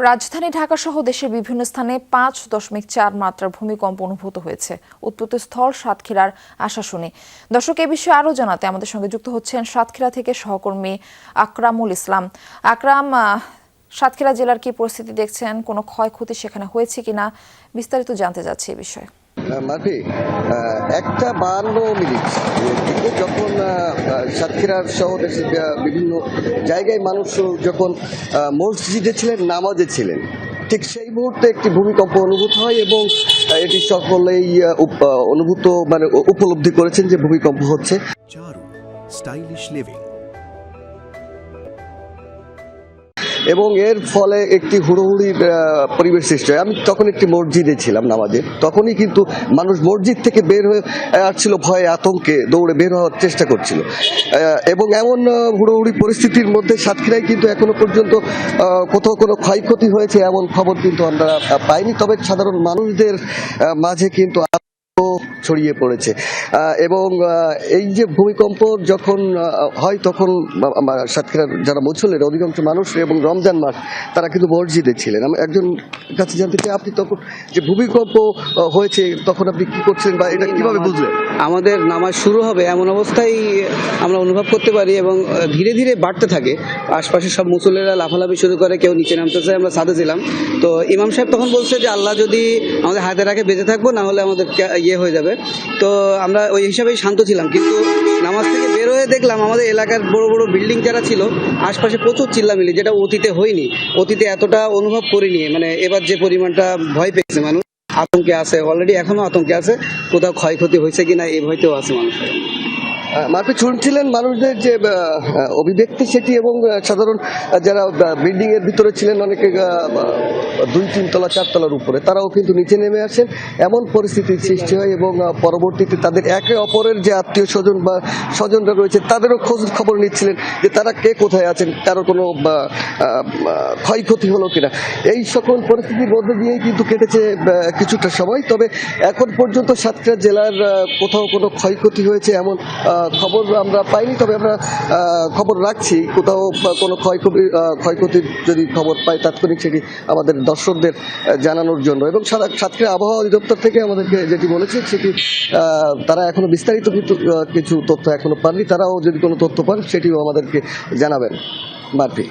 রাজধানী ঢাকা সহ দেশের বিভিন্ন স্থানে 5.4 মাত্রার ভূমিকম্প অনুভূত হয়েছে। উৎপত্তিস্থল সাতক্ষীরার আশাশুনি। দর্শক, এ বিষয়ে আরও জানাতে আমাদের সঙ্গে যুক্ত হচ্ছেন সাতক্ষীরা থেকে সহকর্মী আকরামুল ইসলাম। আকরাম, সাতক্ষীরা জেলার কি পরিস্থিতি দেখছেন? কোনো ক্ষয়ক্ষতি সেখানে হয়েছে কিনা, বিস্তারিত জানতে যাচ্ছি এ বিষয়ে। মাফি 1:52 যখন সাতক্ষীরার সহ দেশের বিভিন্ন জায়গায় মানুষ যখন মসজিদে ছিলেন, নামাজে ছিলেন, ঠিক সেই মুহূর্তে একটি ভূমিকম্প অনুভূত হয় এবং এটি সকলেই উপলব্ধি করেছেন যে ভূমিকম্প হচ্ছে। স্টাইলিশ লিভিং এবং এর ফলে একটি হুড়োহুড়ির পরিবেশ সৃষ্টি হয়। আমি তখন একটি মসজিদে ছিলাম নামাজে, তখনই কিন্তু মানুষ মসজিদ থেকে বের হয়ে আসছিল, ভয়ে আতঙ্কে দৌড়ে বের হওয়ার চেষ্টা করছিল। এবং এমন হুড়োহুড়ি পরিস্থিতির মধ্যে সাতক্ষীরায় কিন্তু এখনো পর্যন্ত কোথাও কোনো ক্ষয়ক্ষতি হয়েছে এমন খবর কিন্তু আমরা পাইনি। তবে সাধারণ মানুষদের মাঝে কিন্তু ছড়িয়ে পড়েছে এবং এই যে ভূমিকম্প যখন হয় তখন সাতক্ষীরার যারা মুসল্লির অধিকাংশ মানুষ এবং রমজান মাস তারা কিন্তু মসজিদে ছিলেন। আমি একজন কাছে জানতে চাই, আপনি তখন যে ভূমিকম্প হয়েছে তখন আপনি কি করছেন বা এটা কিভাবে বুঝলেন? আমাদের নামাজ শুরু হবে এমন অবস্থায় আমরা অনুভব করতে পারি এবং ধীরে ধীরে বাড়তে থাকে। আশপাশে সব মুসল্লিরা লাফালাফি শুরু করে, কেউ নিচে নামতেছে। আমরা ছাদে ছিলাম, তো ইমাম সাহেব তখন বলছে যে আল্লাহ যদি আমাদের হাতে রাখে বেঁচে থাকবো, না হলে আমাদের হয়ে যাবে। তো আমরা ওই হিসাবেই শান্ত ছিলাম, কিন্তু নামাজ থেকে বের হয়ে দেখলাম আমাদের এলাকার বড় বড় বিল্ডিং যারা ছিল আশপাশে প্রচুর চিল্লামিল্লি, যেটা অতীতে হয়নি, অতীতে এতটা অনুভব করিনি। মানে এবার যে পরিমাণটা ভয় পেয়েছে মানুষ, আতঙ্কে আছে, অলরেডি এখনো আতঙ্কে আছে, কোথাও ক্ষয়ক্ষতি হয়েছে কিনা এই ভয়তেও আছে মানুষ। মারপি শুনছিলেন মানুষদের যে অভিব্যক্তি সেটি, এবং সাধারণ যারা বিল্ডিং এর ভিতরে ছিলেন, অনেকে 2-3 তলা 4 তলার উপরে, তারাও কিন্তু নিচে নেমে আসেন। এমন পরিস্থিতির সৃষ্টি হয় এবং পরবর্তীতে তাদের একে অপরের যে আত্মীয় স্বজন বা স্বজনরা রয়েছে তাদেরও খোঁজ খবর নিচ্ছিলেন যে তারা কে কোথায় আছেন, কারো কোনো ক্ষয়ক্ষতি হলো কিনা। এই সকল পরিস্থিতির মধ্যে দিয়েই কিন্তু কেটেছে কিছুটা সময়। তবে এখন পর্যন্ত সাতক্ষীরা জেলার কোথাও কোনো ক্ষয়ক্ষতি হয়েছে এমন খবর আমরা পাইনি। তবে আমরা খবর রাখছি, কোথাও কোনো ক্ষয়ক্ষতির যদি খবর পাই তাৎক্ষণিক সেটি আমাদের দর্শকদের জানানোর জন্য। এবং সাতক্ষীরা আবহাওয়া অধিদপ্তর থেকে আমাদেরকে যেটি বলেছে সেটি তারা এখনো বিস্তারিত কিছু তথ্য এখনো পাননি। তারাও যদি কোনো তথ্য পান সেটিও আমাদেরকে জানাবেন। মারপি।